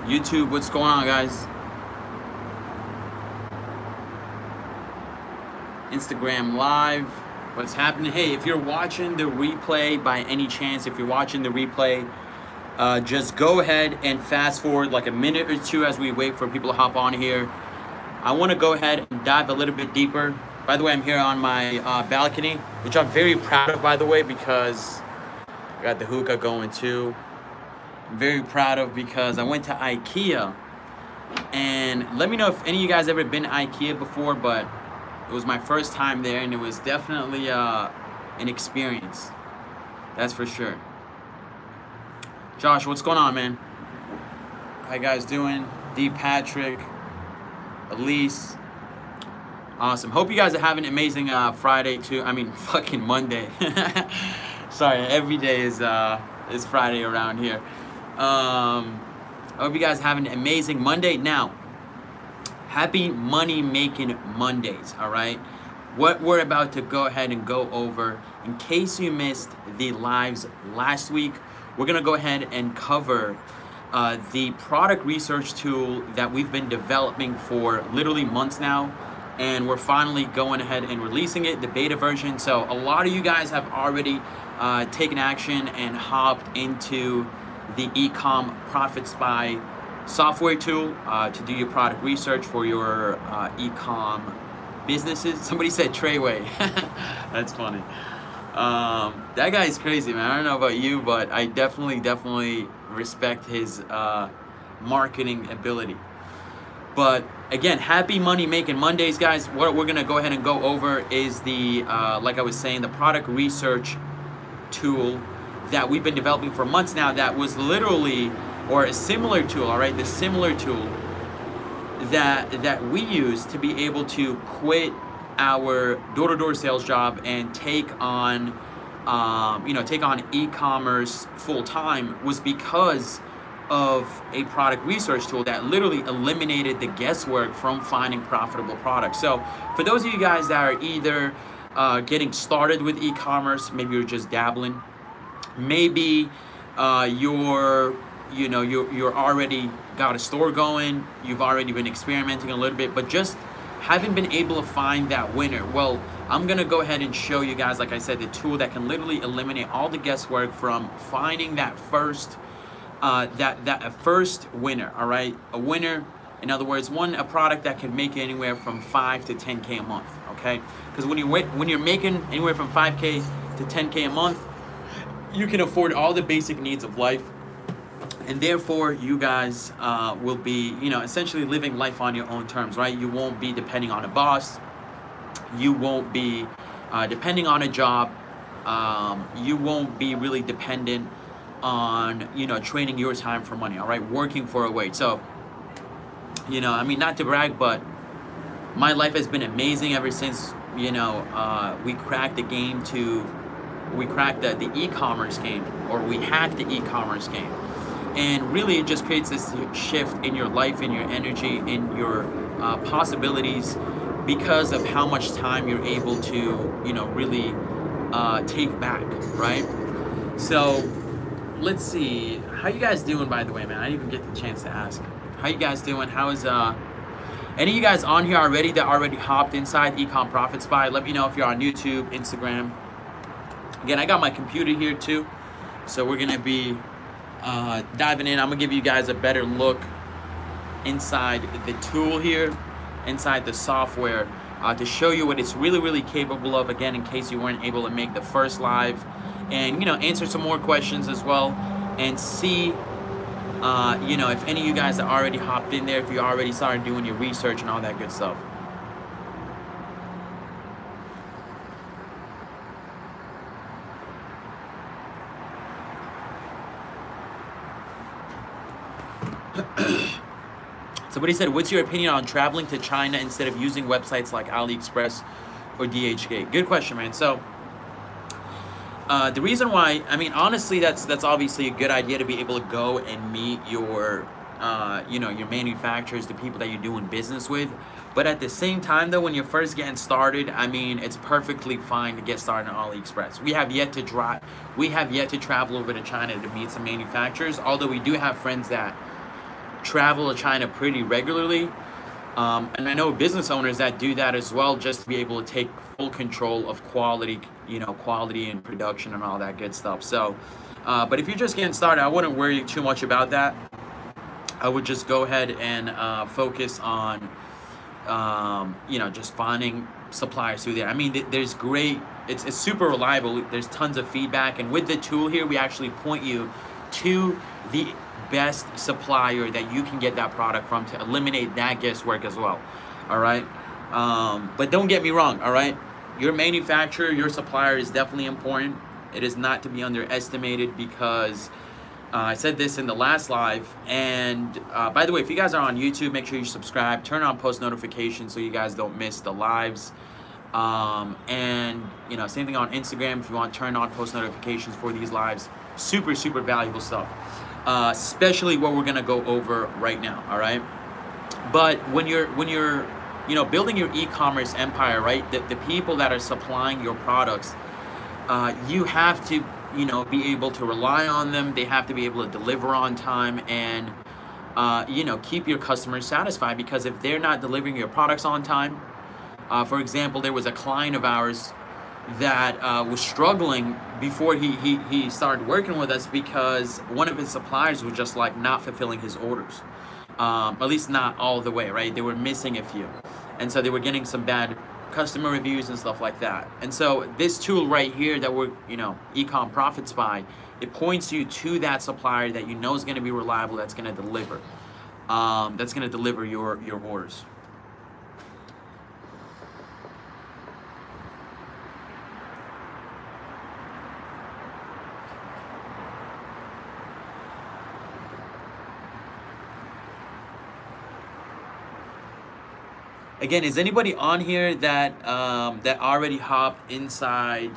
YouTube, what's going on, guys? Instagram Live, what's happening? Hey, if you're watching the replay by any chance, if you're watching the replay, just go ahead and fast forward like a minute or two as we wait for people to hop on here. I want to go ahead and dive a little bit deeper. By the way, I'm here on my balcony, which I'm very proud of, by the way, because I got the hookah going too. I'm very proud of because I went to IKEA, and let me know if any of you guys ever been to IKEA before, but it was my first time there, and it was definitely an experience. That's for sure. Josh, what's going on, man? How you guys doing? D. Patrick, Elise. Awesome. Hope you guys are having an amazing Friday too. I mean, fucking Monday. Sorry, every day is Friday around here. I hope you guys are having an amazing Monday. Now, happy money making Mondays, all right? What we're about to go ahead and go over, in case you missed the lives last week, we're gonna go ahead and cover the product research tool that we've been developing for literally months now, and we're finally going ahead and releasing it, the beta version. So a lot of you guys have already taken action and hopped into the Ecom Profit Spy software tool to do your product research for your Ecom businesses. Somebody said Treyway. That's funny. That guy is crazy, man. I don't know about you, but I definitely respect his marketing ability. But again, happy money making Mondays, guys. What we're gonna go ahead and go over is the like I was saying, the product research tool that we've been developing for months now, that was literally, or a similar tool, all right, the similar tool that we use to be able to quit our door-to-door sales job and take on e-commerce full-time, was because of a product research tool that literally eliminated the guesswork from finding profitable products. So for those of you guys that are either getting started with e-commerce, maybe you're just dabbling, maybe you're already got a store going, you've already been experimenting a little bit, but just haven't been able to find that winner. Well, I'm gonna go ahead and show you guys, like I said, the tool that can literally eliminate all the guesswork from finding that first first winner. All right, a winner, in other words, a product that can make anywhere from 5 to 10K a month. Okay, because when you're making anywhere from 5K to 10K a month, you can afford all the basic needs of life, and therefore you guys will be, essentially living life on your own terms, right? You won't be depending on a boss. You won't be depending on a job. You won't be really dependent on, trading your time for money, all right? Working for a wage. So, I mean, not to brag, but my life has been amazing ever since, we cracked the game we cracked the e-commerce game, or we hacked the e-commerce game. And really it just creates this shift in your life, in your energy, in your possibilities, because of how much time you're able to, really take back, right? So let's see, how you guys doing, by the way, man? I didn't even get the chance to ask. How you guys doing? How is any of you guys on here already that already hopped inside Ecom Profit Spy? Let me know if you're on YouTube, Instagram. Again, I got my computer here too, so we're gonna be diving in. I'm gonna give you guys a better look inside the tool here, inside the software, to show you what it's really capable of, again, in case you weren't able to make the first live, and answer some more questions as well, and see if any of you guys that already hopped in there, if you already started doing your research and all that good stuff. Somebody said, what's your opinion on traveling to China instead of using websites like AliExpress or DHgate? Good question, man. So the reason why, I mean, honestly, that's obviously a good idea to be able to go and meet your your manufacturers, the people that you're doing business with. But at the same time, though, when you're first getting started, I mean, it's perfectly fine to get started on AliExpress. We have yet to travel over to China to meet some manufacturers, although we do have friends that travel to China pretty regularly. And I know business owners that do that as well, just to be able to take full control of quality, quality and production and all that good stuff. So, but if you're just getting started, I wouldn't worry too much about that. I would just go ahead and focus on, just finding suppliers through there. I mean, there's great, it's super reliable. There's tons of feedback. And with the tool here, we actually point you to the best supplier that you can get that product from to eliminate that guesswork as well. All right. But don't get me wrong. All right. Your manufacturer, your supplier is definitely important. It is not to be underestimated, because I said this in the last live. And by the way, if you guys are on YouTube, make sure you subscribe, turn on post notifications so you guys don't miss the lives. And same thing on Instagram. If you want, turn on post notifications for these lives. Super, super valuable stuff. Especially what we're gonna go over right now. All right. But when you're building your e-commerce empire, right? The people that are supplying your products, you have to be able to rely on them. They have to be able to deliver on time and keep your customers satisfied, because if they're not delivering your products on time, for example, there was a client of ours that was struggling before he started working with us, because one of his suppliers was just like not fulfilling his orders, at least not all the way, right? They were missing a few, and so they were getting some bad customer reviews and stuff like that. And so this tool right here that we're Ecom Profit Spy, it points you to that supplier that is going to be reliable, that's going to deliver, your orders. Again, is anybody on here that that already hopped inside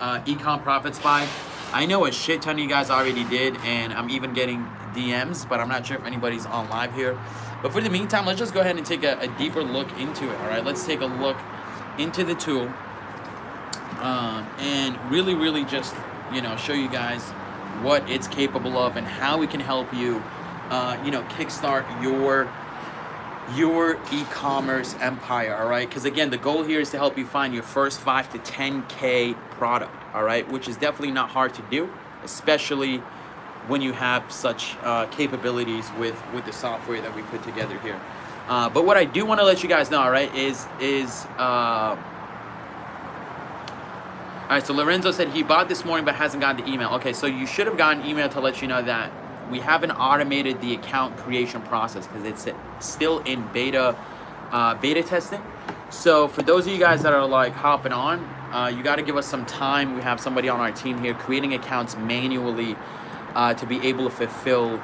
Ecom Profit Spy? I know a shit ton of you guys already did, and I'm even getting DMs, but I'm not sure if anybody's on live here. But for the meantime, let's just go ahead and take a deeper look into it. All right, let's take a look into the tool and really just show you guys what it's capable of and how it can help you kickstart your e-commerce empire. All right, because again, the goal here is to help you find your first 5 to 10K product. All right, which is definitely not hard to do, especially when you have such capabilities with the software that we put together here. But what I do want to let you guys know, all right, is all right, so Lorenzo said he bought this morning but hasn't gotten the email. Okay, so you should have gotten an email to let you know that we haven't automated the account creation process because it's still in beta testing. So for those of you guys that are like hopping on, you got to give us some time. We have somebody on our team here creating accounts manually to be able to fulfill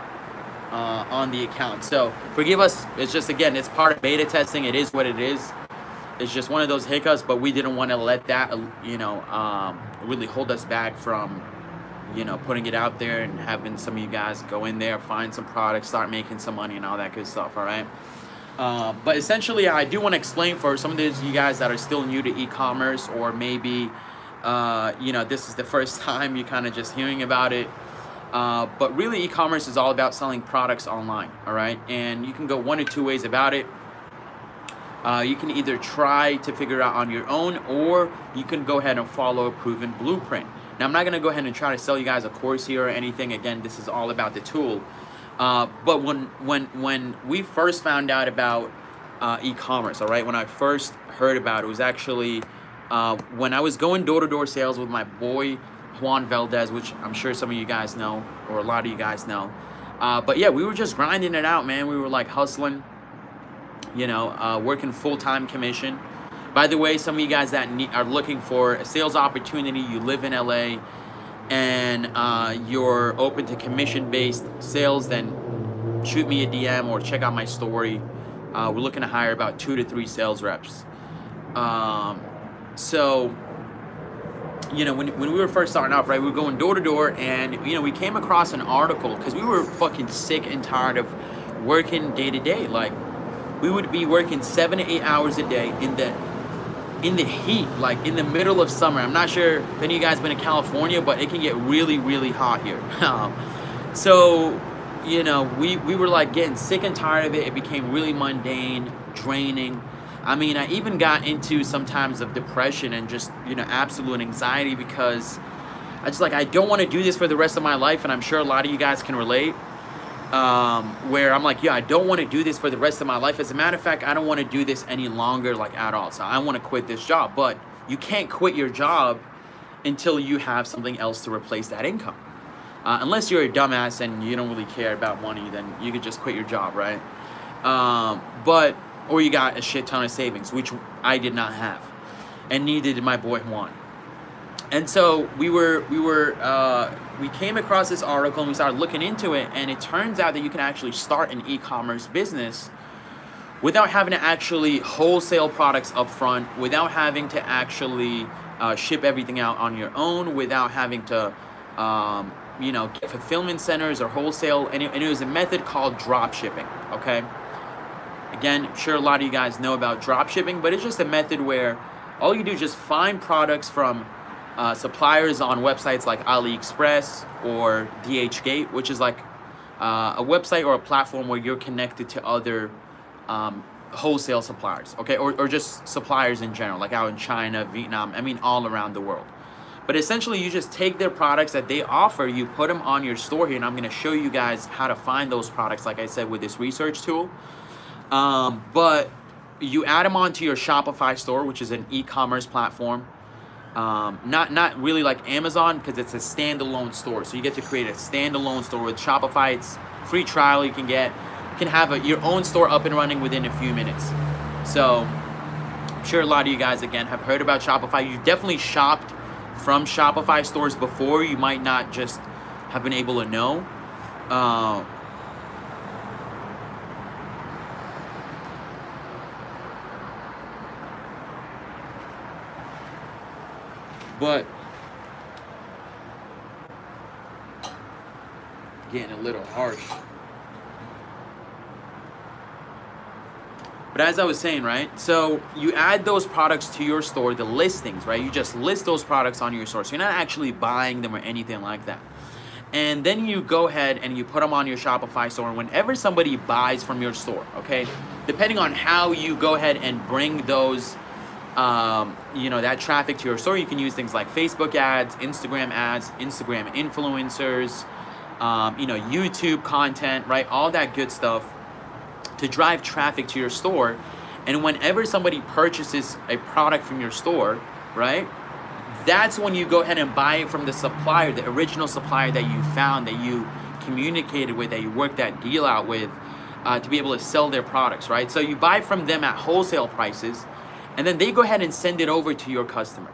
on the account. So forgive us. It's just, again, it's part of beta testing. It is what it is. It's just one of those hiccups, but we didn't want to let that really hold us back from putting it out there and having some of you guys go in there, find some products, start making some money and all that good stuff. All right. But essentially, I do want to explain for some of those of you guys that are still new to e-commerce, or maybe this is the first time you're kind of just hearing about it. But really, e-commerce is all about selling products online. All right. And you can go one or two ways about it. You can either try to figure it out on your own, or you can go ahead and follow a proven blueprint. Now, I'm not going to go ahead and try to sell you guys a course here or anything. Again, this is all about the tool. But when we first found out about e-commerce, all right, when I first heard about it, was actually when I was going door-to-door sales with my boy Juan Valdez, which I'm sure some of you guys know, or a lot of you guys know. But yeah, we were just grinding it out, man. We were like hustling, working full-time commission. By the way, some of you guys that are looking for a sales opportunity, you live in LA, and you're open to commission-based sales, then shoot me a DM or check out my story. We're looking to hire about 2 to 3 sales reps. So, when we were first starting off, right, we were going door to door, and we came across an article because we were fucking sick and tired of working day to day. Like, we would be working 7 to 8 hours a day in the heat, like in the middle of summer. I'm not sure if any of you guys been in California, but it can get really, really hot here. So you know, we were like getting sick and tired of it. It became really mundane, draining. I mean, I even got into some times of depression and just, you know, absolute anxiety, because I just like, I don't want to do this for the rest of my life. And I'm sure a lot of you guys can relate, where I'm like, yeah, I don't want to do this for the rest of my life. As a matter of fact, I don't want to do this any longer, like at all. So I want to quit this job. But you can't quit your job until you have something else to replace that income. Unless you're a dumbass and you don't really care about money, then you could just quit your job, right? Or you got a shit ton of savings, which I did not have, and neither did my boy Juan. And so we came across this article and we started looking into it, and it turns out that you can actually start an e-commerce business without having to actually wholesale products up front, without having to actually ship everything out on your own, without having to you know, get fulfillment centers or wholesale. And it was a method called drop shipping, okay? Again, I'm sure a lot of you guys know about drop shipping, but it's just a method where all you do is just find products from suppliers on websites like AliExpress or DHgate, which is like a website or a platform where you're connected to other wholesale suppliers, okay? Or just suppliers in general, like out in China, Vietnam, I mean, all around the world. But essentially, you just take their products that they offer, you put them on your store here, and I'm gonna show you guys how to find those products, like I said, with this research tool. But you add them onto your Shopify store, which is an e-commerce platform. Not really like Amazon, because it's a standalone store. So you get to create a standalone store with Shopify. It's free trial you can get. You can have your own store up and running within a few minutes. So I'm sure a lot of you guys, again, have heard about Shopify. You've definitely shopped from Shopify stores before. You might not just have been able to know. But getting a little harsh. But as I was saying, right, so you add those products to your store, the listings, right? You just list those products on your store. So you're not actually buying them or anything like that. And then you go ahead and you put them on your Shopify store. And whenever somebody buys from your store, okay, depending on how you go ahead and bring those, you know, that traffic to your store, you can use things like Facebook ads, Instagram influencers, you know, YouTube content, right? All that good stuff to drive traffic to your store. And whenever somebody purchases a product from your store, right, that's when you go ahead and buy it from the supplier, the original supplier that you found, that you communicated with, that you worked that deal out with, to be able to sell their products, right? So you buy from them at wholesale prices, and then they go ahead and send it over to your customer.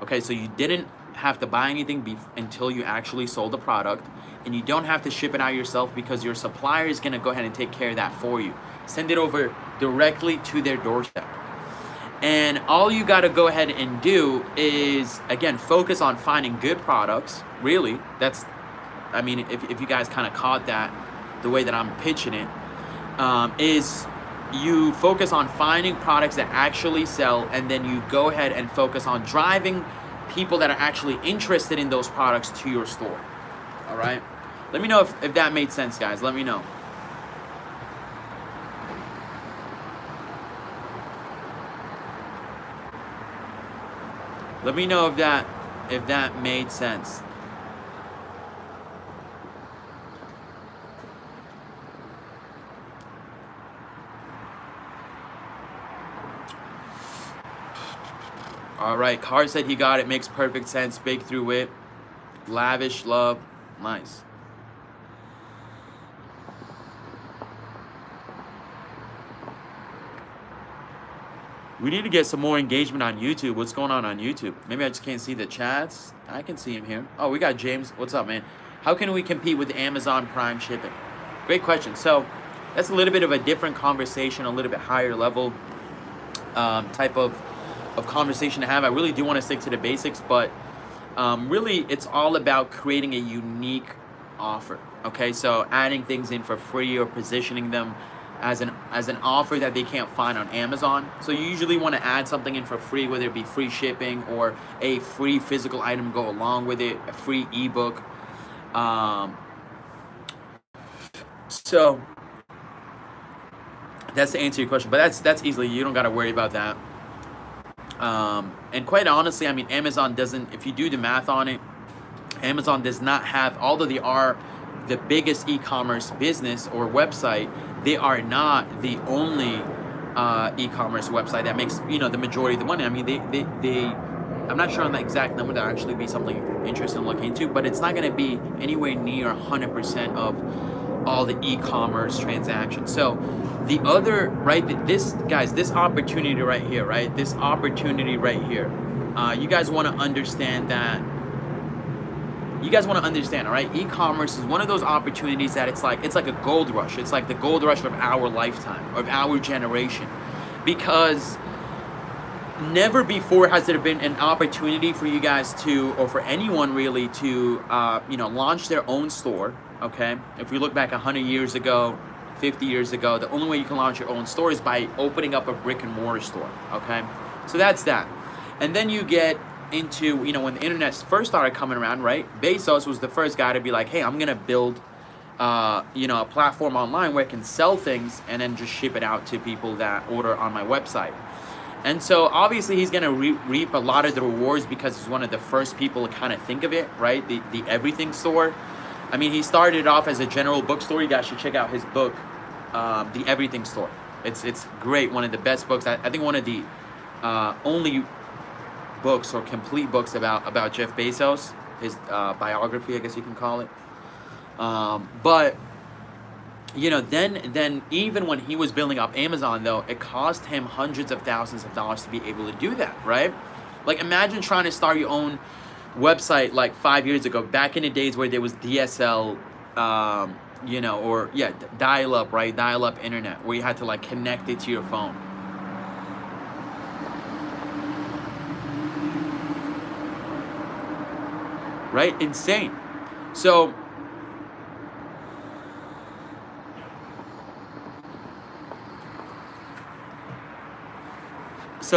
Okay, so you didn't have to buy anything until you actually sold the product, and you don't have to ship it out yourself, because your supplier is gonna go ahead and take care of that for you. Send it over directly to their doorstep. And all you gotta go ahead and do is, again, focus on finding good products. Really, that's, I mean, if you guys kind of caught that, the way that I'm pitching it, is you focus on finding products that actually sell, and then you go ahead and focus on driving people that are actually interested in those products to your store. All right? Let me know if that made sense, guys. Let me know. Let me know if that made sense. All right, Car said he got it. Makes perfect sense. Big through it. Lavish love. Nice. We need to get some more engagement on YouTube. What's going on YouTube? Maybe I just can't see the chats. I can see him here. Oh, we got James. What's up, man? How can we compete with Amazon Prime shipping? Great question. So that's a little bit of a different conversation, a little bit higher level type of conversation to have. I really do want to stick to the basics, but really it's all about creating a unique offer. Okay, so adding things in for free or positioning them as an offer that they can't find on Amazon. So you usually want to add something in for free, whether it be free shipping or a free physical item go along with it, a free ebook. So that's to answer your question, but that's easily, you don't got to worry about that. And quite honestly, I mean, Amazon doesn't, if you do the math on it, Amazon does not have, although they are the biggest e-commerce business or website, they are not the only e-commerce website that makes, you know, the majority of the money. I mean, they I'm not sure on the exact number. That'll actually be something interesting to look into, but it's not going to be anywhere near 100% of all the e-commerce transactions. So the other, right, this, guys, this opportunity right here, right, this opportunity right here, you guys want to understand that. You guys want to understand, all right? E-commerce is one of those opportunities that it's like a gold rush. It's like the gold rush of our lifetime, of our generation, because never before has there been an opportunity for you guys to, or for anyone really, to, you know, launch their own store. Okay, if we look back 100 years ago, 50 years ago, the only way you can launch your own store is by opening up a brick and mortar store. Okay, so that's that. And then you get into, you know, when the internet first started coming around, right? Bezos was the first guy to be like, hey, I'm gonna build, you know, a platform online where I can sell things and then just ship it out to people that order on my website. And so obviously he's gonna reap a lot of the rewards because he's one of the first people to kind of think of it, right? The everything store. I mean, he started off as a general bookstore. You guys should check out his book, The Everything Store. It's great, one of the best books. I think one of the only books or complete books about Jeff Bezos, his biography, I guess you can call it. But you know, then even when he was building up Amazon, though, it cost him hundreds of thousands of dollars to be able to do that, right? Like, imagine trying to start your own website like 5 years ago, back in the days where there was DSL, you know, or yeah, dial-up, right? Dial-up internet, where you had to like connect it to your phone. Right? Insane. So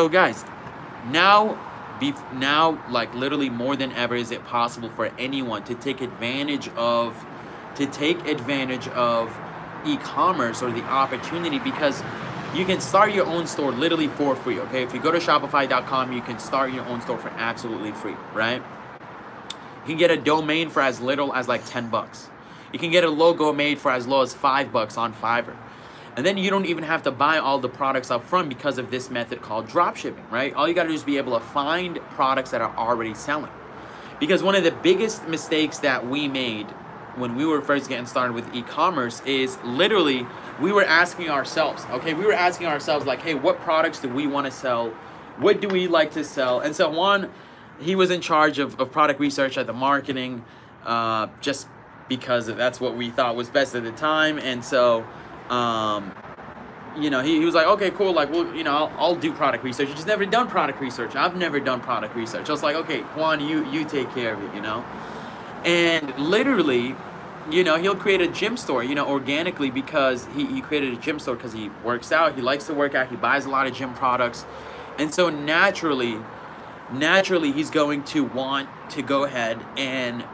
guys, now like literally more than ever is it possible for anyone to take advantage of e-commerce or the opportunity, because you can start your own store literally for free. Okay, if you go to Shopify.com, you can start your own store for absolutely free, right? You can get a domain for as little as like 10 bucks. You can get a logo made for as low as 5 bucks on Fiverr. And then you don't even have to buy all the products up front because of this method called dropshipping, right? All you got to do is be able to find products that are already selling. Because one of the biggest mistakes that we made when we were first getting started with e-commerce is literally we were asking ourselves, okay, we were asking ourselves like, hey, what products do we want to sell? What do we like to sell? And so Juan, he was in charge of product research at the marketing, just because that's what we thought was best at the time. And so you know, he was like, okay, cool, like, well, you know, I'll do product research. He's just never done product research. I've never done product research. I was like, okay, Juan, you take care of it, you know. And literally, you know, he'll create a gym store, you know, organically, because he created a gym store because he works out, he likes to work out, he buys a lot of gym products. And so naturally he's going to want to go ahead and,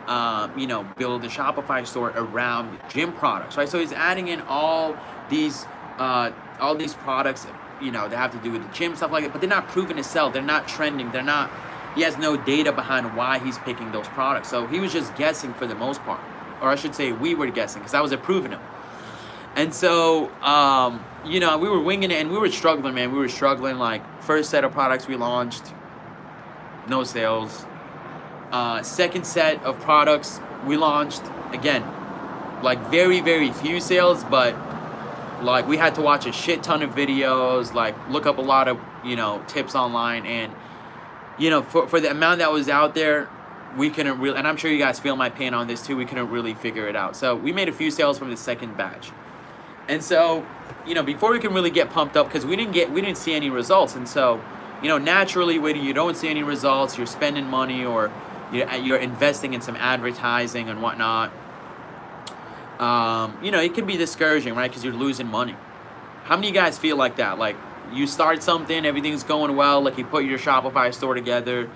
you know, build a Shopify store around gym products, right? So he's adding in all these products, you know, that have to do with the gym, stuff like that, but they're not proven to sell. They're not trending. They're not, he has no data behind why he's picking those products. So he was just guessing for the most part, or I should say we were guessing, because I was approving him. And so, you know, we were winging it and we were struggling, man. We were struggling. Like, first set of products we launched, no sales. Second set of products we launched, again, like very, very few sales, but like we had to watch a shit ton of videos, like look up a lot of, you know, tips online, and, you know, for the amount that was out there, we couldn't really, and I'm sure you guys feel my pain on this too, we couldn't really figure it out. So we made a few sales from the second batch. And so, you know, before we can really get pumped up, because we didn't see any results. And so, you know, naturally, when you don't see any results, you're spending money, or you're investing in some advertising and whatnot. You know, it can be discouraging, right? Because you're losing money. How many of you guys feel like that? Like, you start something, everything's going well, like you put your Shopify store together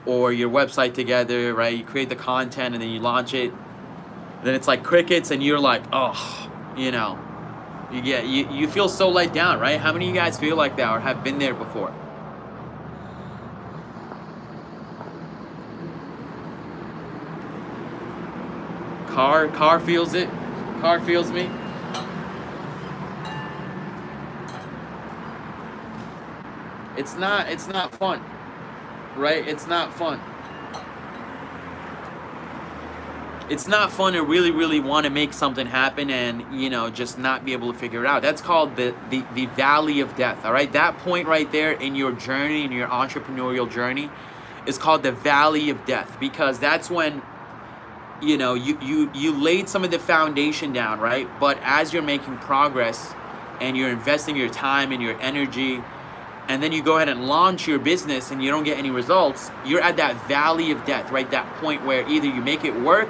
or your website together, right? You create the content and then you launch it. Then it's like crickets, and you're like, oh, you know, you feel so let down, right? How many of you guys feel like that or have been there before? Car feels it. Car feels me. It's not fun, right? It's not fun. It's not fun to really want to make something happen and, you know, just not be able to figure it out. That's called the valley of death, all right? That point right there in your journey, in your entrepreneurial journey, is called the valley of death, because that's when, you know, you laid some of the foundation down, right? But as you're making progress and you're investing your time and your energy, and then you go ahead and launch your business and you don't get any results, you're at that valley of death, right? That point where either you make it work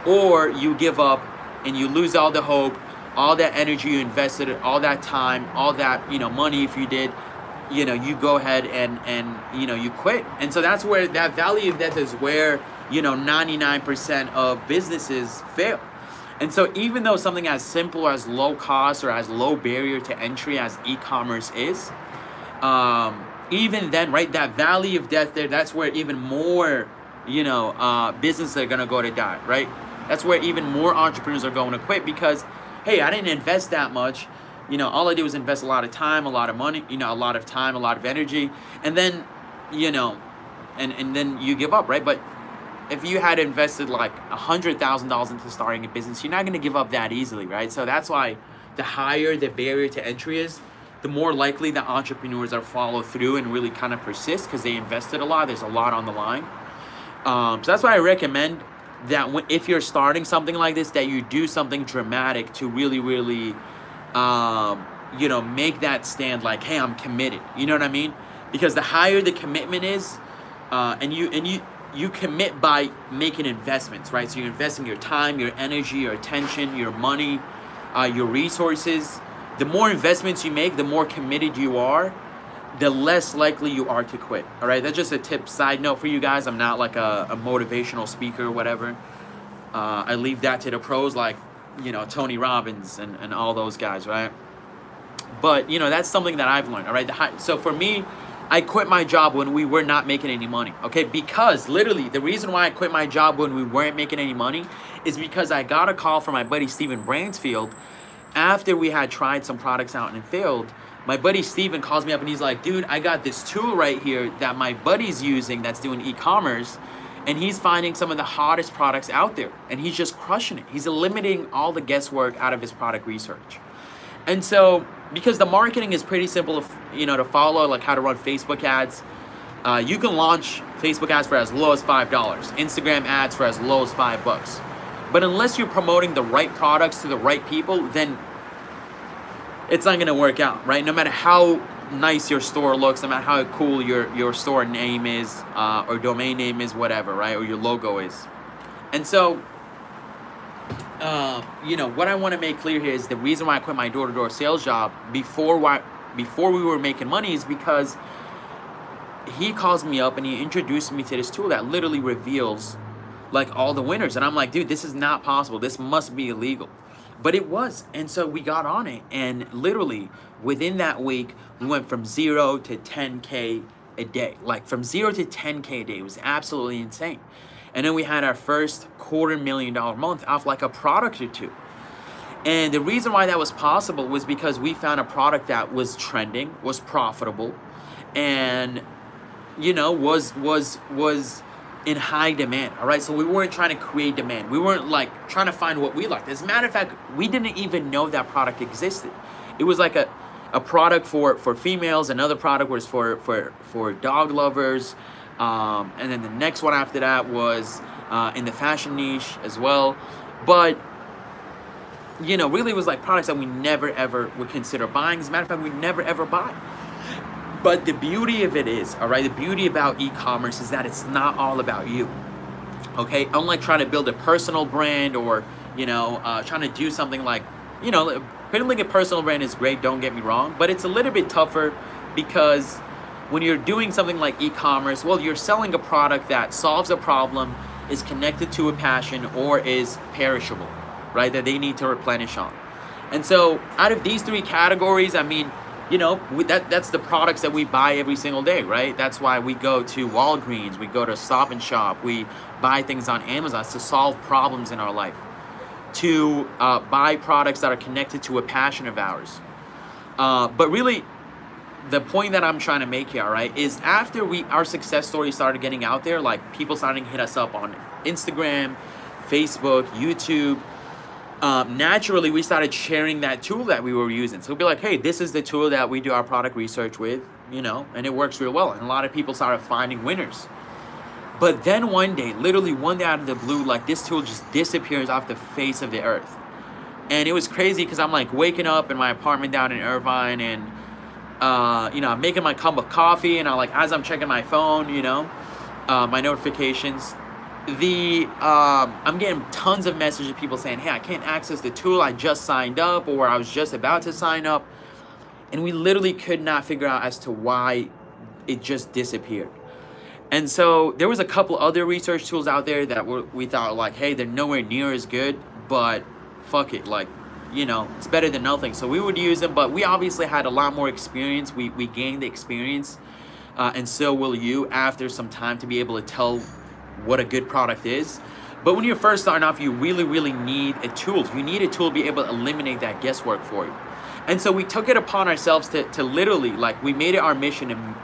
or you give up and you lose all the hope, all that energy you invested, all that time, all that, you know, money if you did, you know, you go ahead and you know, you quit. And so that's where that valley of death is, where, you know, 99% of businesses fail. And so even though something as simple as low cost or as low barrier to entry as e-commerce is, even then, right, that valley of death there, that's where even more, you know, businesses are gonna go to die, right? That's where even more entrepreneurs are going to quit, because, hey, I didn't invest that much. You know, all I did was invest a lot of time, a lot of money, you know, a lot of time, a lot of energy, and then, you know, and then you give up, right? But if you had invested like $100,000 into starting a business, you're not going to give up that easily, right? So that's why the higher the barrier to entry is, the more likely that entrepreneurs are follow through and really kind of persist, because they invested a lot. There's a lot on the line. So that's why I recommend that if you're starting something like this, that you do something dramatic to really, you know, make that stand like, hey, I'm committed. You know what I mean? Because the higher the commitment is, and you commit by making investments, right? So you're investing your time, your energy, your attention, your money, your resources. The more investments you make, the more committed you are, the less likely you are to quit. All right, that's just a tip, side note for you guys. I'm not like a motivational speaker or whatever. I leave that to the pros, like, you know, Tony Robbins and all those guys, right? But, you know, that's something that I've learned, all right? So for me, I quit my job when we were not making any money, okay? Because literally the reason why I quit my job when we weren't making any money is because I got a call from my buddy Steven Bransfield after we had tried some products out and failed. My buddy Steven calls me up and he's like, dude, I got this tool right here that my buddy's using that's doing e-commerce, and he's finding some of the hottest products out there, and he's just crushing it. He's eliminating all the guesswork out of his product research. And so, because the marketing is pretty simple, you know, to follow, like how to run Facebook ads, you can launch Facebook ads for as low as $5, Instagram ads for as low as $5. But unless you're promoting the right products to the right people, then it's not going to work out, right? No matter how nice your store looks, no matter how cool your store name is, or domain name is, whatever, right? Or your logo is. And so, you know, what I want to make clear here is the reason why I quit my door-to-door sales job before we were making money is because he calls me up and he introduced me to this tool that literally reveals like all the winners. And I'm like, dude, this is not possible. This must be illegal. But it was. And so we got on it, and literally within that week we went from 0 to 10K a day. Like from 0 to 10K a day. It was absolutely insane. And then we had our first $250,000 month off like a product or two. And the reason why that was possible was because we found a product that was trending, was profitable, and, you know, was in high demand. All right, so we weren't trying to create demand. We weren't like trying to find what we liked. As a matter of fact, we didn't even know that product existed. It was like a product for females. Another product was for dog lovers, and then the next one after that was in the fashion niche as well. But, you know, really it was like products that we never ever would consider buying. As a matter of fact, we never ever buy. But the beauty of it is, all right, the beauty about e-commerce is that it's not all about you, okay? Unlike trying to build a personal brand, or, you know, trying to do something like, you know, building a personal brand is great, don't get me wrong, but it's a little bit tougher because when you're doing something like e-commerce, well, you're selling a product that solves a problem, is connected to a passion, or is perishable, right, that they need to replenish on. And so out of these three categories, I mean, you know, that's the products that we buy every single day, right? That's why we go to Walgreens, we go to Stop and Shop, we buy things on Amazon to solve problems in our life, to buy products that are connected to a passion of ours. But really, the point that I'm trying to make here, all right, is after our success story started getting out there, like people started to hit us up on Instagram, Facebook, YouTube, naturally we started sharing that tool that we were using. So we'll be like, hey, this is the tool that we do our product research with, you know, and it works real well. And a lot of people started finding winners. But then one day, literally one day out of the blue, like this tool just disappears off the face of the earth. And it was crazy because I'm like waking up in my apartment down in Irvine, and you know, I'm making my cup of coffee, and as I'm checking my phone, you know, my notifications, I'm getting tons of messages of people saying, hey, I can't access the tool, I just signed up, or I was just about to sign up. And we literally could not figure out as to why it just disappeared. And so there was a couple other research tools out there that we thought like, hey, they're nowhere near as good, but fuck it, like, you know, it's better than nothing. So we would use them, but we obviously had a lot more experience. We gained the experience, and so will you after some time, to be able to tell what a good product is. But when you're first starting off, you really need a tool. You need a tool to be able to eliminate that guesswork for you. And so we took it upon ourselves to literally, like, we made it our mission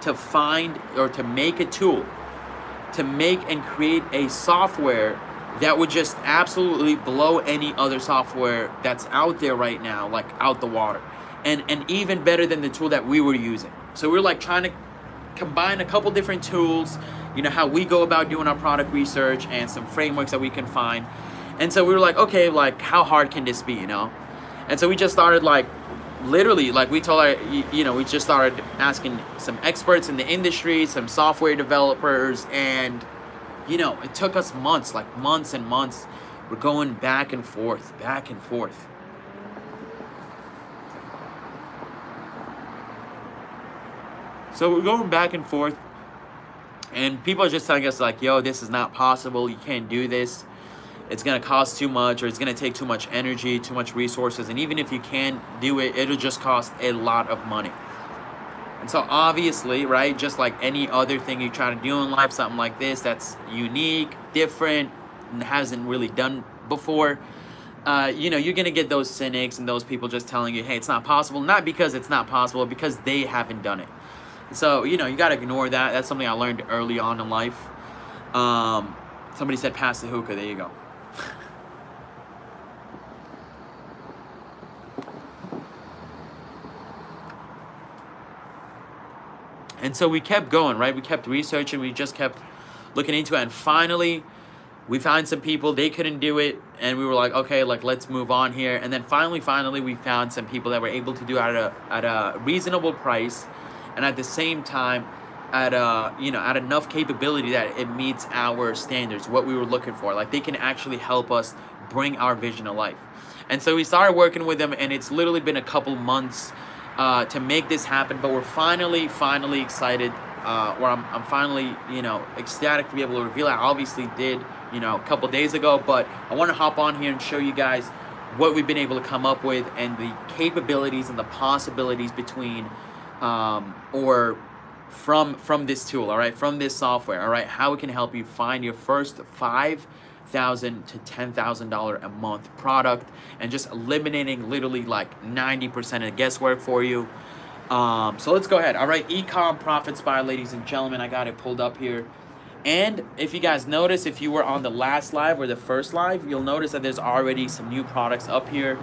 to find or to make a tool, to make and create a software that would just absolutely blow any other software that's out there right now, like, out the water. And even better than the tool that we were using. So we're like trying to combine a couple different tools, you know, how we go about doing our product research and some frameworks that we can find. And so we were like, okay, like, how hard can this be, you know? And so we just started, like, literally, like, we told our, you know, we just started asking some experts in the industry, some software developers, and, you know, it took us months, like months and months. We're going back and forth, back and forth. So we're going back and forth, and people are just telling us like, yo, this is not possible, you can't do this, it's gonna cost too much, or it's gonna take too much energy, too much resources, and even if you can do it, it'll just cost a lot of money. And so obviously, right, just like any other thing you try to do in life, something like this that's unique, different, and hasn't really done before, you know, you're gonna get those cynics and those people just telling you, hey, it's not possible, not because it's not possible, because they haven't done it. So, you know, you gotta ignore that. That's something I learned early on in life. Somebody said pass the hookah, there you go. And so we kept going, right? We kept researching, we just kept looking into it, and finally we found some people, they couldn't do it, and we were like, okay, like, let's move on here. And then finally we found some people that were able to do it at a reasonable price, and at the same time at you know, at enough capability that it meets our standards, what we were looking for. Like, they can actually help us bring our vision to life. And so we started working with them, and it's literally been a couple months to make this happen, but we're finally excited, or I'm finally, you know, ecstatic to be able to reveal it. I obviously did, you know, a couple days ago, but I want to hop on here and show you guys what we've been able to come up with, and the capabilities and the possibilities between or from this tool, all right, from this software, all right, how it can help you find your first $5,000 to $10,000 a month product, and just eliminating literally like 90% of guesswork for you. So let's go ahead. All right, Ecom Profit Spire, ladies and gentlemen, I got it pulled up here. And if you guys notice, if you were on the last live or the first live, you'll notice that there's already some new products up here.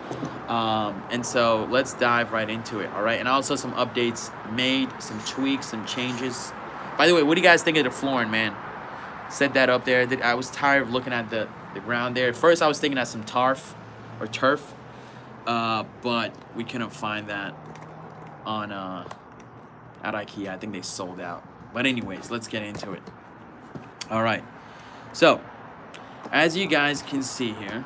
And so let's dive right into it, all right? And also some updates made, some tweaks, some changes. By the way, what do you guys think of the flooring, man? Set that up there. I was tired of looking at the ground there. At first, I was thinking of some turf, but we couldn't find that on at IKEA. I think they sold out. But anyways, let's get into it. All right, so as you guys can see here,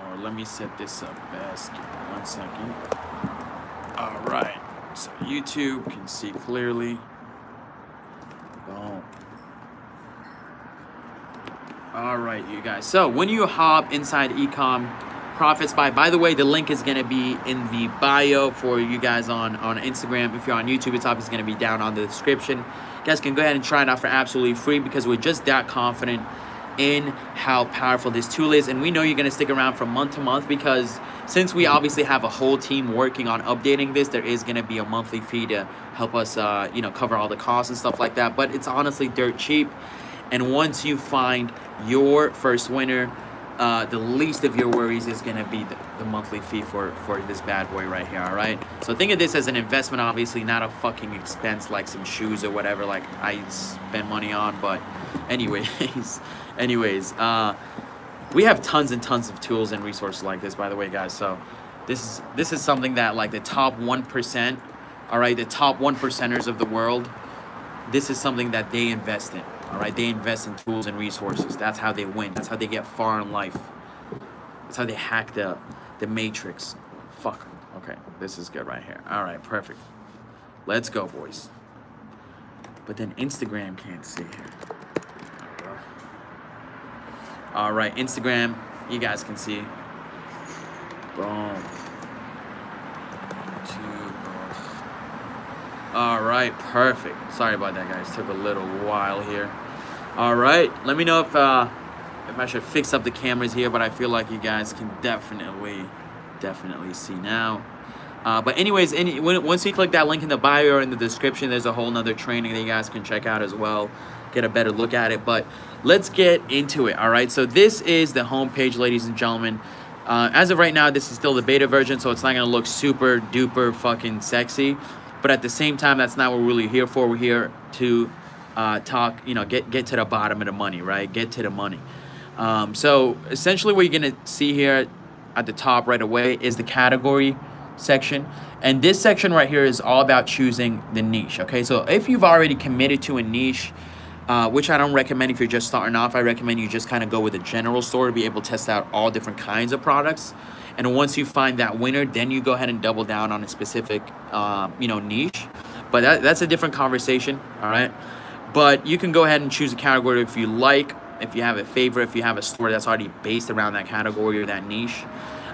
or let me set this up best, 1 second. All right, so YouTube can see clearly. Boom. All right, you guys, so when you hop inside Ecom profits by the way, the link is going to be in the bio for you guys on Instagram. If you're on YouTube, it's obviously going to be down on the description. You guys can go ahead and try it out for absolutely free because we're just that confident in how powerful this tool is, and we know you're going to stick around from month to month because since we obviously have a whole team working on updating this, there is going to be a monthly fee to help us you know, cover all the costs and stuff like that. But it's honestly dirt cheap, and once you find your first winner, the least of your worries is going to be the monthly fee for this bad boy right here. All right, so think of this as an investment, obviously not a fucking expense like some shoes or whatever like I spend money on. But anyways we have tons and tons of tools and resources like this, by the way, guys. So this is something that like the top 1%, all right, the top 1%ers of the world, this is something that they invest in. All right, they invest in tools and resources. That's how they win. That's how they get far in life. That's how they hack the matrix. Fuck. Okay, this is good right here. All right, perfect. Let's go, boys. But then Instagram can't see here. All right, Instagram, you guys can see. Boom. All right, perfect. Sorry about that, guys. Took a little while here. All right, let me know if I should fix up the cameras here, but I feel like you guys can definitely see now. But anyways, once you click that link in the bio or in the description, there's a whole nother training that you guys can check out as well. Get a better look at it. But let's get into it. All right, so this is the homepage, ladies and gentlemen. As of right now, this is still the beta version, so it's not gonna look super duper fucking sexy. But at the same time, that's not what we're really here for. We're here to talk, you know, get to the bottom of the money, right? Get to the money. So essentially what you're gonna see here at the top right away is the category section. And this section right here is all about choosing the niche, okay? So if you've already committed to a niche, which I don't recommend if you're just starting off, I recommend you just kind of go with a general store to be able to test out all different kinds of products. And once you find that winner, then you go ahead and double down on a specific, you know, niche. But that's a different conversation, all right? But you can go ahead and choose a category if you like, if you have a favorite, if you have a store that's already based around that category or that niche.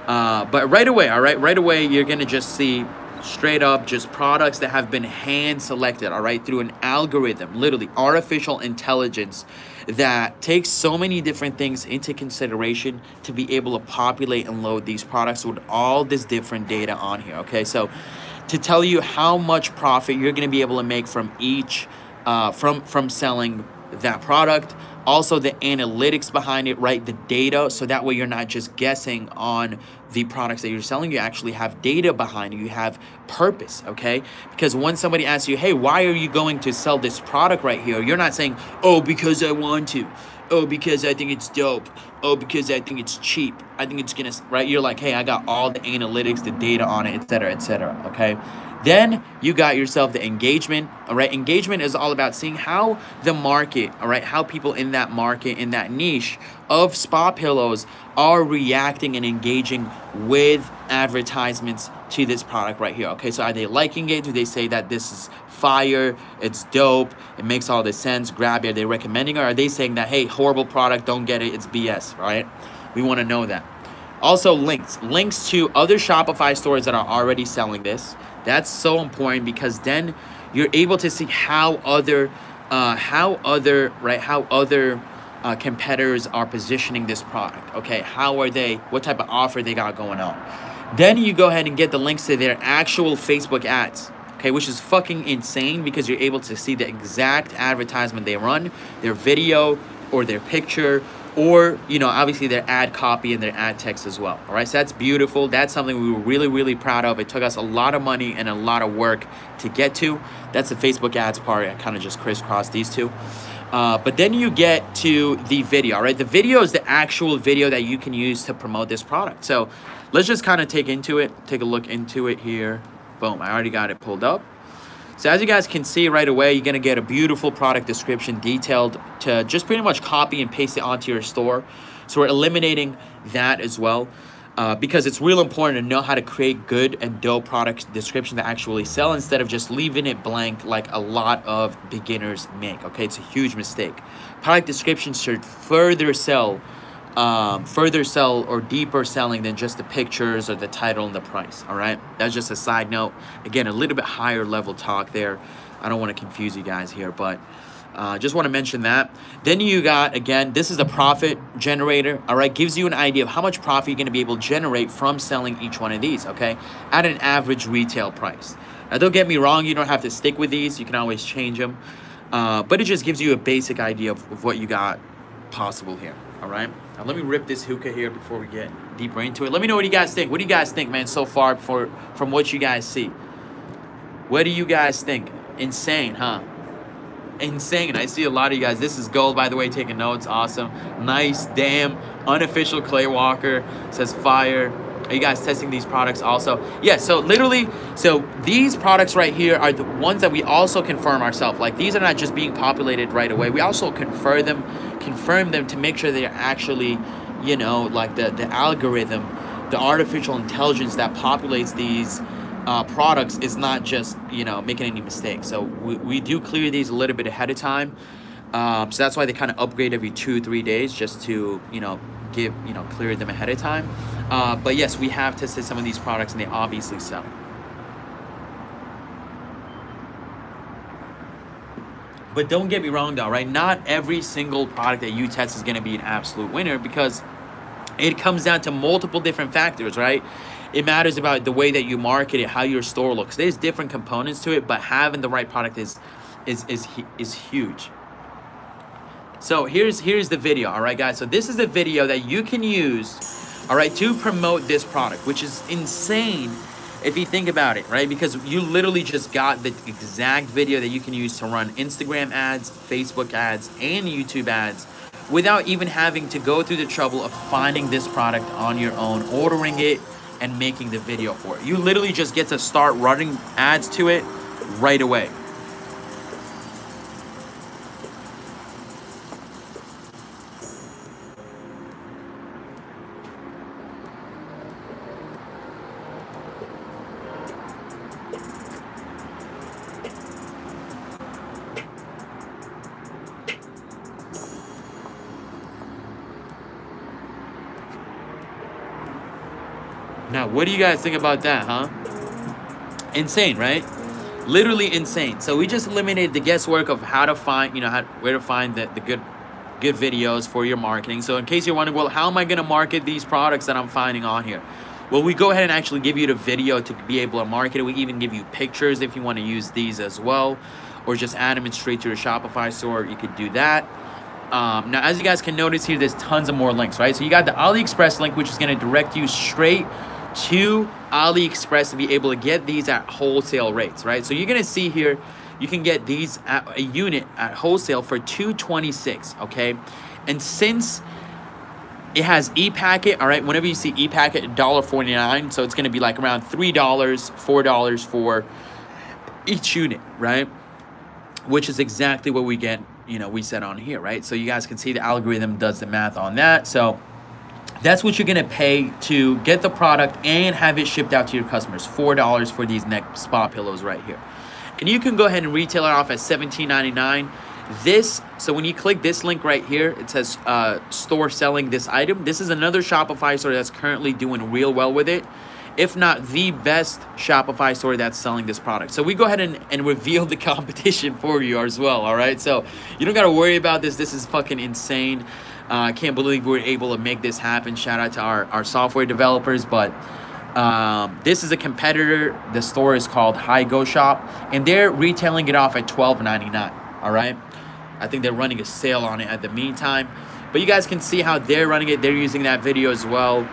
But right away, all right, right away, you're gonna just see straight up just products that have been hand selected, all right, through an algorithm, literally artificial intelligence that takes so many different things into consideration to be able to populate and load these products with all this different data on here, okay? So to tell you how much profit you're going to be able to make from each, from selling that product, also the analytics behind it, right? The data, so that way you're not just guessing on the products that you're selling. You actually have data behind it. You have purpose, okay? Because when somebody asks you, hey, why are you going to sell this product right here? You're not saying, oh, because I want to. Oh, because I think it's dope. Oh, because I think it's cheap. I think it's gonna, right? You're like, hey, I got all the analytics, the data on it, et cetera, okay? Then you got yourself the engagement, all right? Engagement is all about seeing how the market, all right, how people in that market, in that niche of spa pillows are reacting and engaging with advertisements to this product right here, okay? So are they liking it? Do they say that this is fire, it's dope, it makes all this sense, grab it, are they recommending it? Or are they saying that, hey, horrible product, don't get it, it's BS, right? We want to know that. Also links to other Shopify stores that are already selling this. That's so important because then you're able to see how other competitors are positioning this product, okay? How are they, what type of offer they got going on. Then you go ahead and get the links to their actual Facebook ads, okay, which is fucking insane because you're able to see the exact advertisement they run, their video or their picture, or, you know, obviously their ad copy and their ad text as well, all right? So that's beautiful. That's something we were really, really proud of. It took us a lot of money and a lot of work to get to. That's the Facebook ads part. I kind of just crisscrossed these two. But then you get to the video, all right? The video is the actual video that you can use to promote this product. So let's just kind of take a look into it here. Boom, I already got it pulled up. So as you guys can see right away, you're gonna get a beautiful product description detailed to just pretty much copy and paste it onto your store. So we're eliminating that as well because it's real important to know how to create good and dope product description to actually sell instead of just leaving it blank like a lot of beginners make, okay? It's a huge mistake. Product description should further sell further sell or deeper selling than just the pictures or the title and the price. All right, that's just a side note. Again, a little bit higher level talk there. I don't want to confuse you guys here, but just want to mention that. Then you got, again, this is a profit generator. All right, gives you an idea of how much profit you're going to be able to generate from selling each one of these, okay, at an average retail price. Now, don't get me wrong, you don't have to stick with these. You can always change them, but it just gives you a basic idea of what you got possible here. All right, now let me rip this hookah here before we get deeper into it. Let me know what you guys think. What do you guys think, man, so far from what you guys see? What do you guys think? Insane, huh? Insane. I see a lot of you guys. This is Gold, by the way, taking notes. Awesome. Nice. Damn. Unofficial Clay Walker says fire. Are you guys testing these products also? Yeah, so literally, so these products right here are the ones that we also confirm ourselves. Like, these are not just being populated right away. We also confirm them to make sure they're actually, you know, like the algorithm, the artificial intelligence that populates these products is not just, you know, making any mistakes. So we do clear these a little bit ahead of time. So that's why they kind of upgrade every 2-3 days, just to, you know, clear them ahead of time. But yes, we have tested some of these products and they obviously sell. But don't get me wrong though, right? Not every single product that you test is going to be an absolute winner, because it comes down to multiple different factors, right? It matters about the way that you market it, how your store looks. There's different components to it, but having the right product is huge. So here's the video, all right, guys? So this is the video that you can use, all right, to promote this product, which is insane if you think about it, right? Because you literally just got the exact video that you can use to run Instagram ads, Facebook ads, and YouTube ads without even having to go through the trouble of finding this product on your own, ordering it, and making the video for it. You literally just get to start running ads to it right away. Now, what do you guys think about that, huh? Insane, right? Literally insane. So we just eliminated the guesswork of how to find, you know, where to find the good videos for your marketing. So in case you're wondering, well, how am I going to market these products that I'm finding on here? Well, we go ahead and actually give you the video to be able to market it. We even give you pictures if you want to use these as well, or just add them in straight to your Shopify store. You could do that. Now, as you guys can notice here, there's tons of more links, right? So you got the AliExpress link, which is going to direct you straight to AliExpress to be able to get these at wholesale rates, right? So you're going to see here, you can get these at a unit at wholesale for $226, okay? And since it has e-packet, all right, whenever you see e-packet, $1.49, so it's going to be like around $3, $4 for each unit, right? Which is exactly what we get, you know, we said on here, right? So you guys can see the algorithm does the math on that. So that's what you're going to pay to get the product and have it shipped out to your customers. $4 for these neck spa pillows right here. And you can go ahead and retail it off at $17.99. So when you click this link right here, it says store selling this item. This is another Shopify store that's currently doing real well with it, if not the best Shopify store that's selling this product. So we go ahead and reveal the competition for you as well, all right? So you don't got to worry about this. This is fucking insane. I can't believe we were able to make this happen. Shout out to our software developers. But this is a competitor. The store is called Hi Go Shop, and they're retailing it off at $12.99. All right, I think they're running a sale on it at the meantime. But you guys can see how they're running it. They're using that video as well.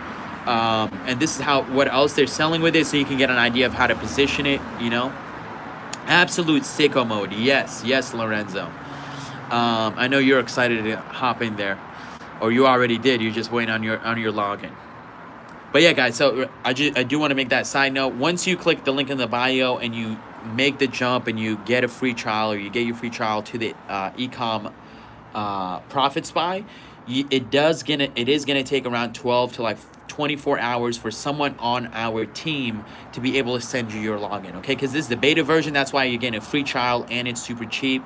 And this is what else they're selling with it, so you can get an idea of how to position it. You know, absolute sicko mode. Yes, Lorenzo. I know you're excited to hop in there. Or you already did. You're just waiting on your login. But yeah, guys. So I do want to make that side note. Once you click the link in the bio and you make the jump and you get a free trial, or you get your free trial to the ecom Profit Spy, it is gonna take around 12 to like 24 hours for someone on our team to be able to send you your login. Okay, because this is the beta version. That's why you're getting a free trial and it's super cheap.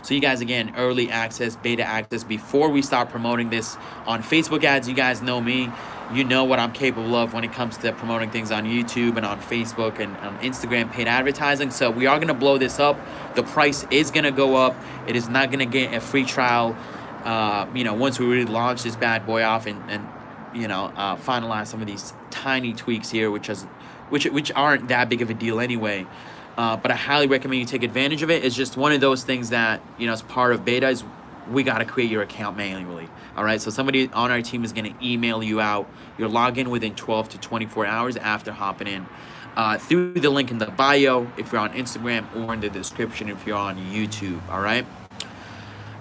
So you guys, again, early access, beta access before we start promoting this on Facebook ads. You guys know me. You know what I'm capable of when it comes to promoting things on YouTube and on Facebook and on Instagram paid advertising. So we are going to blow this up. The price is going to go up. It is not going to get a free trial, you know, once we really launch this bad boy off and you know, finalize some of these tiny tweaks here, which aren't that big of a deal anyway. But I highly recommend you take advantage of it. It's just one of those things that, you know, as part of beta is we got to create your account manually. All right, so somebody on our team is going to email you out your login within 12 to 24 hours after hopping in through the link in the bio if you're on Instagram, or in the description if you're on YouTube. All right.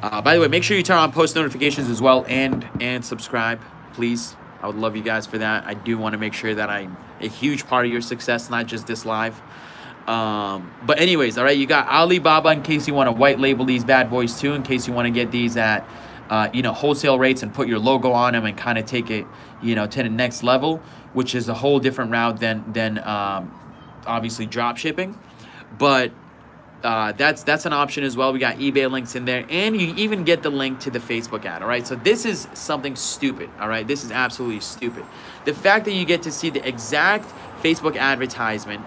By the way, make sure you turn on post notifications as well, and subscribe, please. I would love you guys for that. I do want to make sure that I'm a huge part of your success, not just this live. But anyways, all right, you got Alibaba in case you want to white label these bad boys too, in case you want to get these at you know, wholesale rates and put your logo on them and kind of take it, you know, to the next level, which is a whole different route than obviously drop shipping. But that's an option as well. We got eBay links in there, and you even get the link to the Facebook ad. All right, so this is something stupid. All right, this is absolutely stupid. The fact that you get to see the exact Facebook advertisement,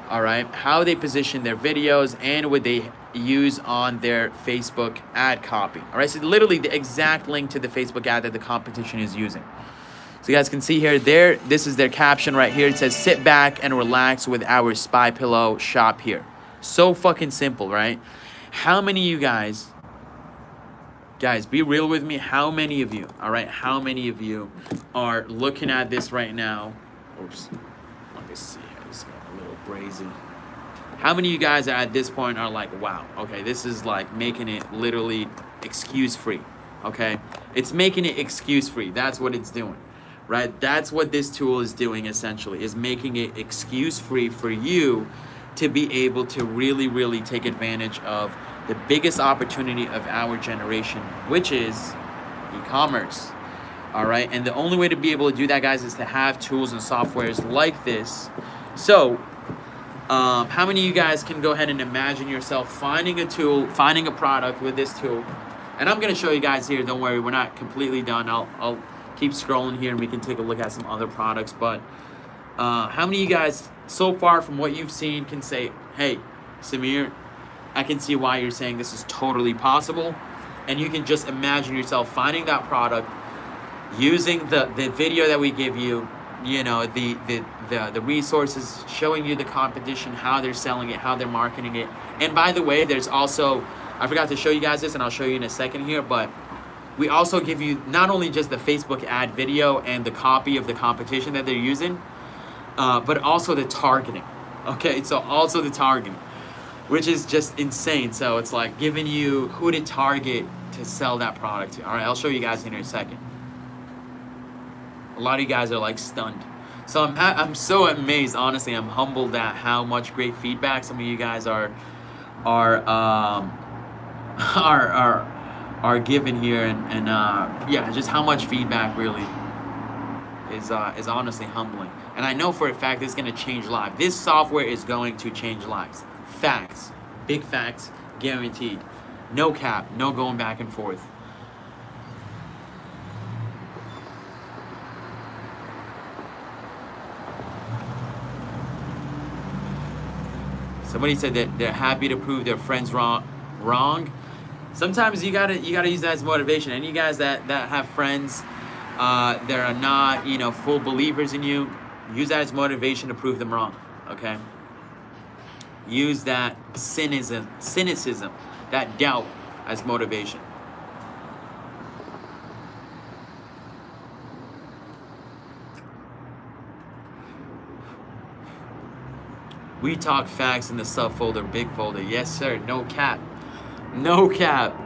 all right, how they position their videos and what they use on their Facebook ad copy. All right, so literally the exact link to the Facebook ad that the competition is using. So you guys can see here, this is their caption right here. It says, "Sit back and relax with our spy pillow shop here." So fucking simple, right? How many of you guys, be real with me, how many of you, all right, how many of you are looking at this right now? Oops, let me see here, this got a little brazy. How many of you guys at this point are like, wow, okay, this is like making it literally excuse-free, okay? It's making it excuse-free. That's what it's doing, right? That's what this tool is doing, essentially, is making it excuse-free for you to be able to really, really take advantage of the biggest opportunity of our generation, which is e-commerce, all right? And the only way to be able to do that, guys, is to have tools and softwares like this. So, how many of you guys can go ahead and imagine yourself finding a tool, finding a product with this tool? And I'm going to show you guys here. Don't worry, we're not completely done. I'll keep scrolling here and we can take a look at some other products. But how many of you guys so far from what you've seen can say, hey, Samir, I can see why you're saying this is totally possible? And you can just imagine yourself finding that product, using the video that we give you, you know, the resources, showing you the competition, how they're selling it, how they're marketing it. And by the way, there's also, I forgot to show you guys this, and I'll show you in a second here, but we also give you not only just the Facebook ad video and the copy of the competition that they're using, but also the targeting. Okay, so also the targeting, which is just insane. So it's like giving you who to target to sell that product to. All right, I'll show you guys in a second. A lot of you guys are like stunned. So I'm so amazed, honestly. I'm humbled at how much great feedback some of you guys are given here, and yeah, just how much feedback really is honestly humbling. And I know for a fact it's going to change lives. This software is going to change lives. Facts, big facts, guaranteed. No cap, no going back and forth. Somebody said that they're happy to prove their friends wrong. Sometimes you gotta use that as motivation. And you guys that have friends that are not, you know, full believers in you, use that as motivation to prove them wrong. Okay. Use that cynicism, that doubt as motivation. We talk facts in the sub folder, big folder. Yes, sir. No cap. No cap.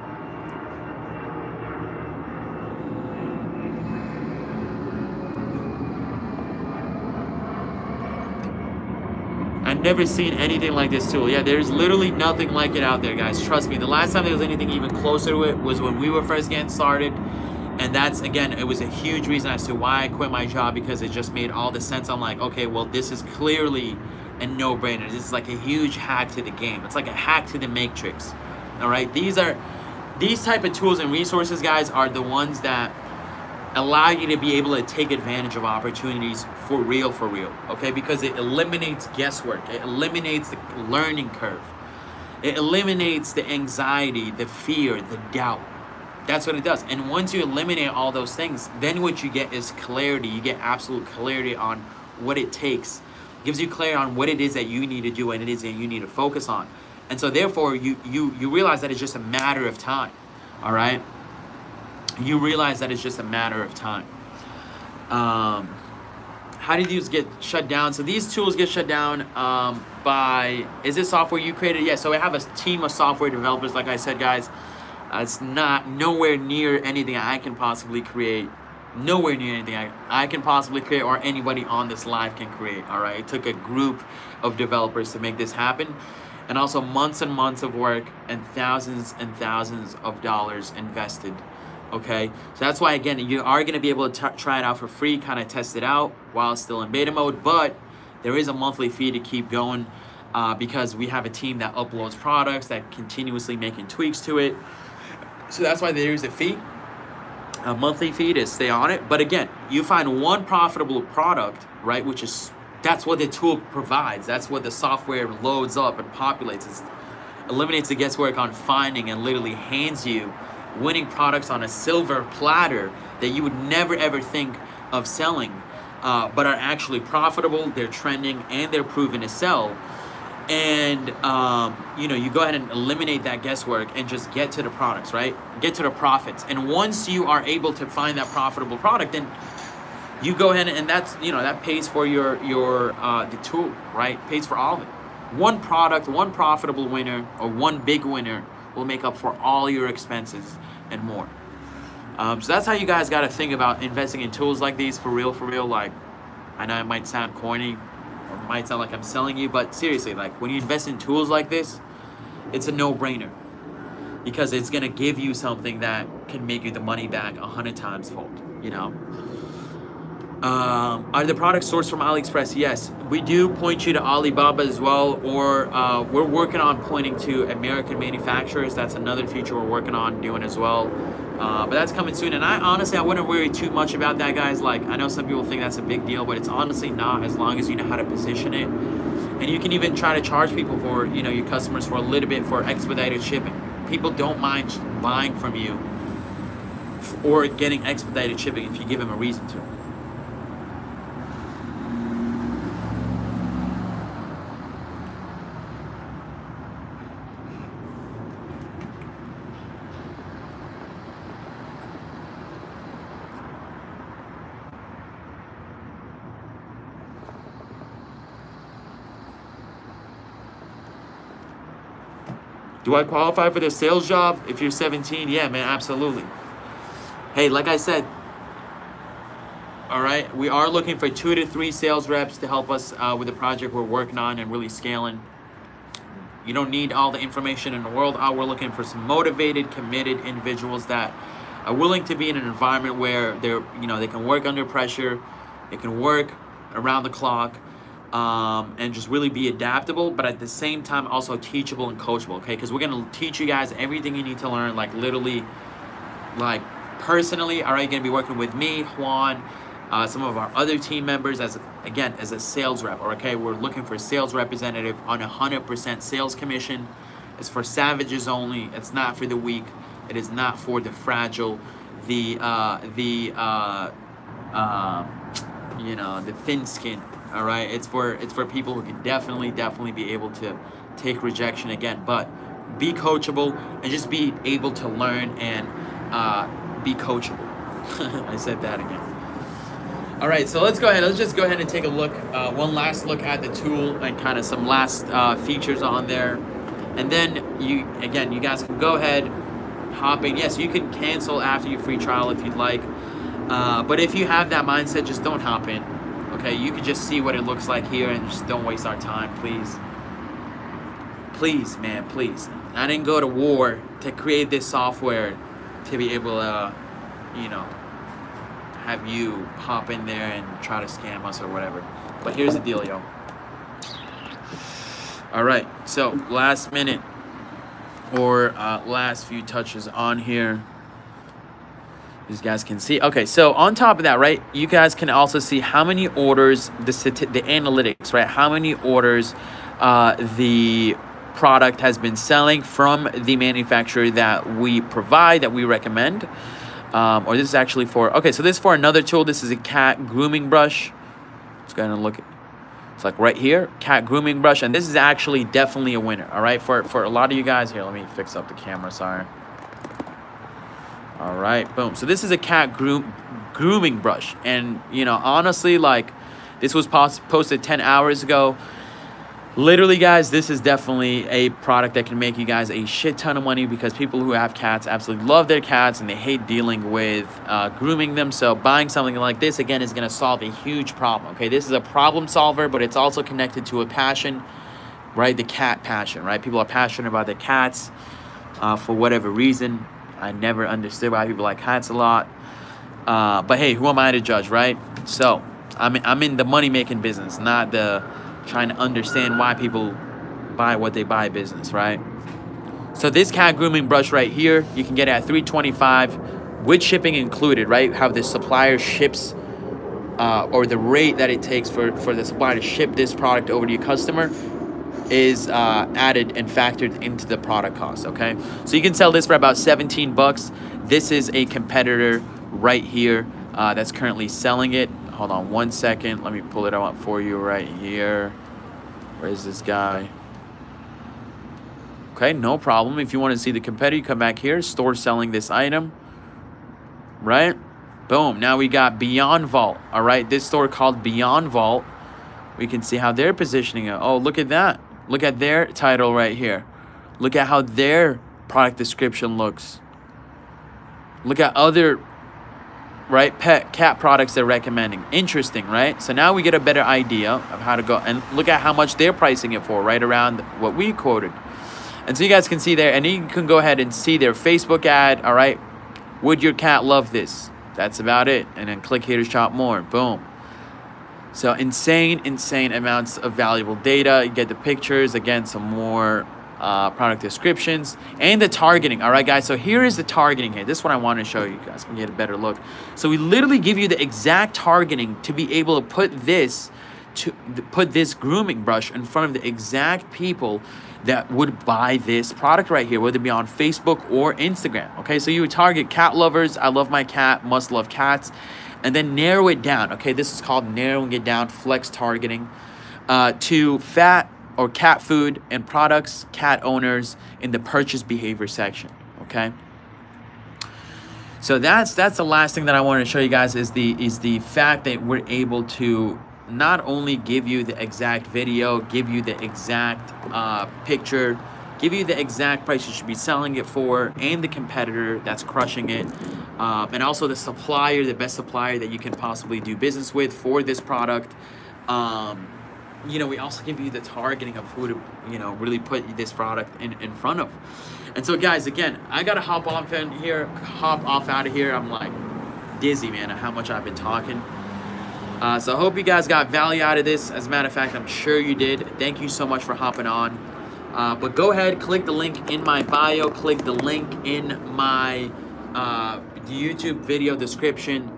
I've never seen anything like this tool. Yeah, there's literally nothing like it out there, guys. Trust me. The last time there was anything even closer to it was when we were first getting started. And that's, again, it was a huge reason as to why I quit my job, because it just made all the sense. I'm like, okay, well, this is clearly a no-brainer. This is like a huge hack to the game. It's like a hack to the matrix. All right, these are These type of tools and resources, guys, are the ones that allow you to be able to take advantage of opportunities for real, okay? Because it eliminates guesswork. It eliminates the learning curve. It eliminates the anxiety, the fear, the doubt. That's what it does. And once you eliminate all those things, then what you get is clarity. You get absolute clarity on what it takes. It gives you clarity on what it is that you need to do and it is that you need to focus on. And so therefore, you realize that it's just a matter of time, all right? You realize that it's just a matter of time. How do these get shut down? So these tools get shut down by, is this software you created? Yeah, so I have a team of software developers, like I said, guys. It's not nowhere near anything I can possibly create. Nowhere near anything I can possibly create or anybody on this live can create, all right? It took a group of developers to make this happen. And also months and months of work and thousands of dollars invested. Okay, so that's why, again, you are going to be able to try it out for free, kind of test it out while it's still in beta mode, but there is a monthly fee to keep going because we have a team that uploads products, that continuously making tweaks to it. So that's why there is a fee, a monthly fee to stay on it. But again, you find one profitable product, right, which is, that's what the tool provides. That's what the software loads up and populates. It eliminates the guesswork on finding and literally hands you winning products on a silver platter that you would never ever think of selling, but are actually profitable, they're trending, and they're proven to sell. And you know, you go ahead and eliminate that guesswork and just get to the products, right? Get to the profits. And once you are able to find that profitable product, then you go ahead and that's, you know, that pays for your the tool, right? Pays for all of it. One product, one profitable winner, or one big winner will make up for all your expenses and more. So that's how you guys got to think about investing in tools like these for real. Like, I know it might sound corny or it might sound like I'm selling you, but seriously, like when you invest in tools like this, it's a no-brainer because it's gonna give you something that can make you the money back 100 times fold, you know. Are the products sourced from AliExpress? Yes, we do point you to Alibaba as well, or we're working on pointing to American manufacturers. That's another feature we're working on doing as well. But that's coming soon, and I wouldn't worry too much about that, guys. Like, I know some people think that's a big deal, but it's honestly not, as long as you know how to position it. And you can even try to charge people for, you know, your customers for a little bit for expedited shipping. People don't mind buying from you or getting expedited shipping if you give them a reason to. Do I qualify for the sales job if you're 17? Yeah, man, absolutely. Hey, like I said, all right, we are looking for 2 to 3 sales reps to help us with the project we're working on and really scaling. You don't need all the information in the world. We're looking for some motivated, committed individuals that are willing to be in an environment where they're, you know, they can work under pressure, they can work around the clock, and just really be adaptable, but at the same time also teachable and coachable, okay? Because we're gonna teach you guys everything you need to learn, like literally, like personally. All right, you're gonna be working with me, Juan, some of our other team members as a sales rep. Okay, we're looking for a sales representative on 100% sales commission. It's for savages only. It's not for the weak. It is not for the fragile, the thin skin. All right, it's for people who can definitely be able to take rejection again, but be coachable and just be able to learn and be coachable. I said that again. All right, so let's just go ahead and take a look, one last look at the tool and kind of some last features on there, and then you guys can go ahead, hop in. Yes, you can cancel after your free trial if you'd like, but if you have that mindset, just don't hop in. Okay, you can just see what it looks like here and just don't waste our time, please. Please, man, please. I didn't go to war to create this software to be able to, you know, have you hop in there and try to scam us or whatever. But here's the deal, yo. All right, so last minute. or last few touches on here. These guys can see. Okay, so on top of that, right, you guys can also see how many orders, the analytics, right, how many orders the product has been selling from the manufacturer that we provide, that we recommend. Or this is actually for, okay, so this is for another tool. This is a cat grooming brush. Let's go ahead and look at, it's like right here, cat grooming brush. And this is actually definitely a winner, all right, for a lot of you guys. Here, let me fix up the camera, sorry. All right, boom. So this is a cat grooming brush. And, you know, honestly, like, this was posted 10 hours ago. Literally, guys, this is definitely a product that can make you guys a shit ton of money, because people who have cats absolutely love their cats and they hate dealing with grooming them. So buying something like this, again, is going to solve a huge problem, okay? This is a problem solver, but it's also connected to a passion, right? The cat passion, right? People are passionate about their cats for whatever reason. I never understood why people like cats a lot. But hey, who am I to judge, right? So I'm in the money-making business, not the trying to understand why people buy what they buy business, right? So this cat grooming brush right here, you can get it at $325 with shipping included, right? How the supplier ships, or the rate that it takes for the supplier to ship this product over to your customer is added and factored into the product cost, okay? So you can sell this for about 17 bucks. This is a competitor right here that's currently selling it. Hold on one second. Let me pull it out for you right here. Where's this guy? Okay, no problem. If you want to see the competitor, you come back here. Store selling this item. Right? Boom. Now we got Beyond Vault. All right, this store called Beyond Vault. We can see how they're positioning it. Oh, look at that. Look at their title right here. Look at how their product description looks. Look at other, right, pet cat products they're recommending. Interesting, right? So now we get a better idea of how to go, and look at how much they're pricing it for, right around what we quoted. And so you guys can see there, and you can go ahead and see their Facebook ad. All right, would your cat love this? That's about it. And then click here to shop more. Boom. So insane amounts of valuable data. You get the pictures, again, some more product descriptions, and the targeting. All right, guys, so here is the targeting here. This is what I want to show you. You guys can get a better look. So we literally give you the exact targeting to be able to put this grooming brush in front of the exact people that would buy this product right here, whether it be on Facebook or Instagram. Okay, so you would target cat lovers. I love my cat, must love cats, and then narrow it down. Okay, this is called narrowing it down, flex targeting, to fat or cat food and products, cat owners in the purchase behavior section. Okay, so that's the last thing that I wanted to show you guys is the fact that we're able to not only give you the exact video, give you the exact picture, give you the exact price you should be selling it for, and the competitor that's crushing it, and also the supplier, the best supplier that you can possibly do business with for this product. You know, we also give you the targeting of who to, you know, really put this product in front of. And so, guys, again, I gotta hop off out of here. I'm like dizzy, man, at how much I've been talking. So I hope you guys got value out of this. As a matter of fact, I'm sure you did. Thank you so much for hopping on. But go ahead, click the link in my bio, click the link in my YouTube video description.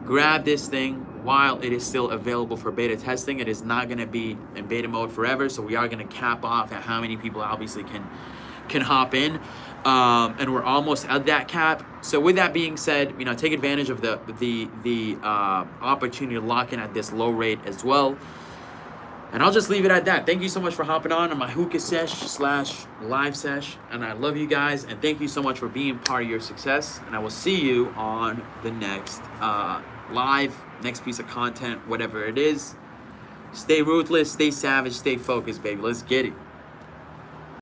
Grab this thing while it is still available for beta testing. It is not going to be in beta mode forever, so we are going to cap off at how many people obviously can hop in. And we're almost at that cap. So with that being said, you know, take advantage of the opportunity to lock in at this low rate as well. And I'll just leave it at that. Thank you so much for hopping on my hookah sesh / live sesh. And I love you guys. And thank you so much for being part of your success. And I will see you on the next next piece of content, whatever it is. Stay ruthless, stay savage, stay focused, baby. Let's get it.